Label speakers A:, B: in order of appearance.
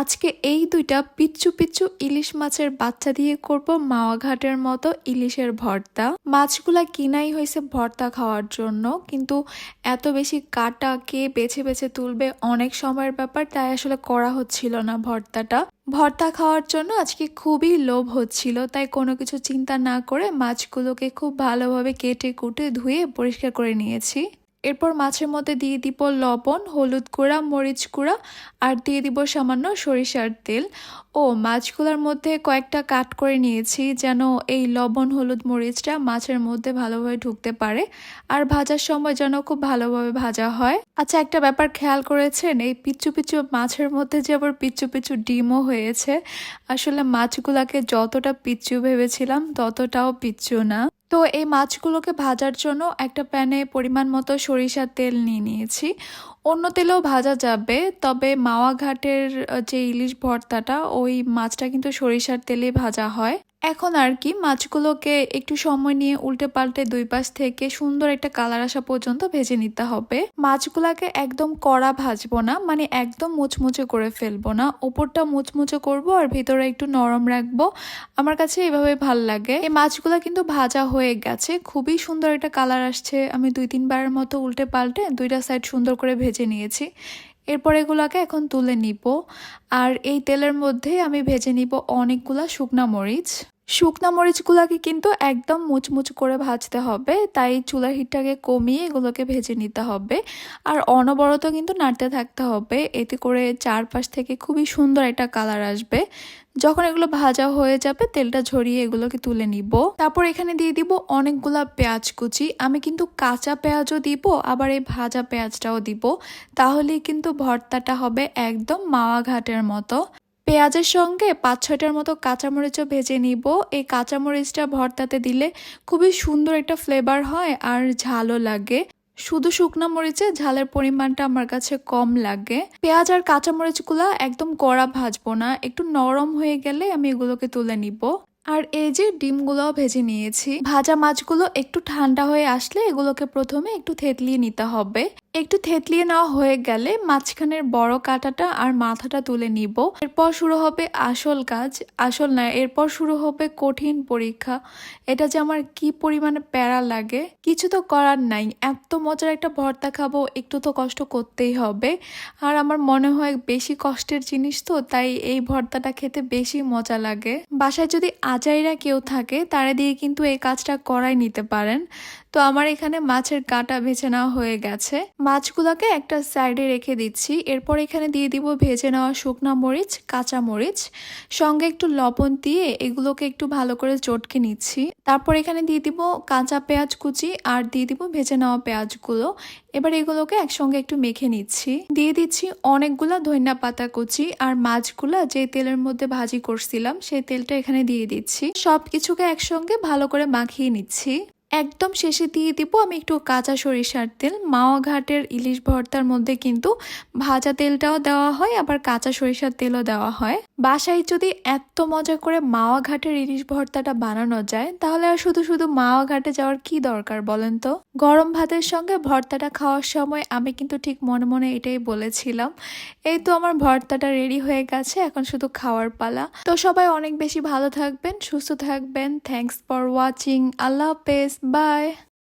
A: আজকে এই দুইটা পিচ্চু পিচ্চু ইলিশ মাছের বাচ্চা দিয়ে করব মাওয়া ঘাটের মতো ইলিশের ভর্তা। মাছগুলা কিনাই হয়েছে ভর্তা খাওয়ার জন্য, কিন্তু এত বেশি কাটা কে বেছে বেছে তুলবে, অনেক সময়ের ব্যাপার, তাই আসলে করা হচ্ছিল না ভর্তাটা। ভর্তা খাওয়ার জন্য আজকে খুবই লোভ হচ্ছিল, তাই কোনো কিছু চিন্তা না করে মাছগুলোকে খুব ভালোভাবে কেটে কুটে ধুয়ে পরিষ্কার করে নিয়েছি। এরপর মাছের মধ্যে দিয়ে দিব লবণ, হলুদ গুঁড়া, মরিচ গুঁড়া আর দিয়ে দিব সামান্য সরিষার তেল। ও মাছগুলোর মধ্যে কয়েকটা কাট করে নিয়েছি যেন এই লবণ হলুদ মরিচটা মাছের মধ্যে ভালোভাবে ঢুকতে পারে, আর ভাজার সময় যেন খুব ভালোভাবে ভাজা হয়। আচ্ছা, একটা ব্যাপার খেয়াল করেছেন, এই পিচ্চু পিচ্চু মাছের মধ্যে যে আবার পিচ্চু পিচ্চু ডিমও হয়েছে। আসলে মাছগুলাকে যতটা পিচ্চু ভেবেছিলাম ততটাও পিচ্চু না। তো এই মাছগুলোকে ভাজার জন্য একটা প্যানে পরিমাণ মতো সরিষার তেল নিয়ে নিয়েছি। অন্য তেলেও ভাজা যাবে, তবে মাওয়া ঘাটের যে ইলিশ ভর্তাটা, ওই মাছটা কিন্তু সরিষার তেলে ভাজা হয়। এখন আর কি মাছগুলোকে একটু সময় নিয়ে উল্টে পাল্টে দুই পাশ থেকে সুন্দর একটা কালার আসা পর্যন্ত ভেজে নিতে হবে। মাছগুলাকে একদম কড়া ভাজবো না, মানে একদম মুচমুচে করে ফেলবো না, উপরটা মুচমুচে করব আর ভিতরে একটু নরম রাখবো। আমার কাছে এভাবে ভাল লাগে। এই মাছগুলা কিন্তু ভাজা হয়ে গেছে, খুবই সুন্দর একটা কালার আসছে। আমি 2-3 বারের মতো উল্টে পাল্টে দুইটা সাইড সুন্দর করে ভেজে নিয়েছি। এরপর এগুলাকে এখন তুলে নিব, আর এই তেলের মধ্যে আমি ভেজে নিব অনেকগুলা শুকনা মরিচ। শুকনা মরিচগুলাকে কিন্তু একদম মুচমুচ করে ভাজতে হবে, তাই চুলার হিটটাকে কমিয়ে এগুলোকে ভেজে নিতে হবে। আর অনবরত কিন্তু নাড়তে থাকতে হবে, এতে করে চারপাশ থেকে খুবই সুন্দর একটা কালার আসবে। যখন এগুলো ভাজা হয়ে যাবে তেলটা ঝরিয়ে এগুলোকে তুলে নিব। তারপর এখানে দিয়ে দিব অনেকগুলা পেঁয়াজ কুচি। আমি কিন্তু কাঁচা পেঁয়াজও দিব, আবার এই ভাজা পেঁয়াজটাও দিব, তাহলেই কিন্তু ভর্তাটা হবে একদম মাওয়া ঘাটের মতো। পেঁয়াজের সঙ্গে 5-6টার মতো কাঁচামরিচও ভেজে নিব। এই কাঁচামরিচটা ভর্তাতে দিলে খুবই সুন্দর একটা ফ্লেভার হয় আর ঝালও লাগে। শুধু শুকনো মরিচে ঝালের পরিমাণটা আমার কাছে কম লাগে। পেঁয়াজ আর কাঁচামরিচগুলা একদম কড়া ভাজবো না, একটু নরম হয়ে গেলে আমি এগুলোকে তুলে নিব। আর এই যে ডিমগুলোও ভেজে নিয়েছি। ভাজা মাছগুলো একটু ঠান্ডা হয়ে আসলে এগুলোকে প্রথমে একটু থেতলিয়ে নিতে হবে। একটু থেতলিয়ে নেওয়া হয়ে গেলে মাঝখানের বড় কাঁটাটা আর মাথাটা তুলে নিব। এরপর শুরু হবে আসল কাজ, আসল না, এরপর শুরু হবে কঠিন পরীক্ষা। এটা যে আমার কি পরিমাণে প্যারা লাগে, কিছু তো করার নাই। এত মজার একটা ভর্তা খাবো, একটু তো কষ্ট করতেই হবে। আর আমার মনে হয় বেশি কষ্টের জিনিস তো, তাই এই ভর্তাটা খেতে বেশি মজা লাগে। বাসায় যদি আজাইরা কেউ থাকে তারা দিয়ে কিন্তু এই কাজটা করাই নিতে পারেন। তো আমার এখানে মাছের কাঁটা ভেজে নেওয়া হয়ে গেছে, মাছগুলোকে একটা সাইডে রেখে দিচ্ছি। এরপর এখানে দিয়ে দিব ভেজে নেওয়া শুকনা মরিচ, কাঁচা মরিচ, সঙ্গে একটু লবণ দিয়ে এগুলোকে একটু ভালো করে চটকে নিচ্ছি। তারপর এখানে দিয়ে দিব কাঁচা পেঁয়াজ কুচি আর দিয়ে দিব ভেজে নেওয়া পেঁয়াজগুলো। এবার এগুলোকে একসঙ্গে একটু মেখে নিচ্ছি। দিয়ে দিচ্ছি অনেকগুলা ধনিয়া পাতা কুচি, আর মাছগুলা যে তেলের মধ্যে ভাজি করছিলাম সেই তেলটা এখানে দিয়ে দিচ্ছি। সবকিছুকে একসঙ্গে ভালো করে মাখিয়ে নিচ্ছি। একদম শেষে দিয়ে দিব আমি একটু কাঁচা সরিষার তেল। মাওয়া ঘাটের ইলিশ ভর্তার মধ্যে কিন্তু ভাজা তেলটাও দেওয়া হয়, আবার কাঁচা সরিষার তেলও দেওয়া হয়। বাসায় যদি এত মজা করে মাওয়া ঘাটের ইলিশ ভর্তাটা বানানো যায়, তাহলে আর শুধু শুধু মাওয়া ঘাটে যাওয়ার কি দরকার বলেন তো। গরম ভাতের সঙ্গে ভর্তাটা খাওয়ার সময় আমি কিন্তু ঠিক মনে মনে এটাই বলেছিলাম। এই তো আমার ভর্তাটা রেডি হয়ে গেছে, এখন শুধু খাওয়ার পালা। তো সবাই অনেক বেশি ভালো থাকবেন, সুস্থ থাকবেন। Thanks for watching. আল্লাহ হাফেজ, বাই।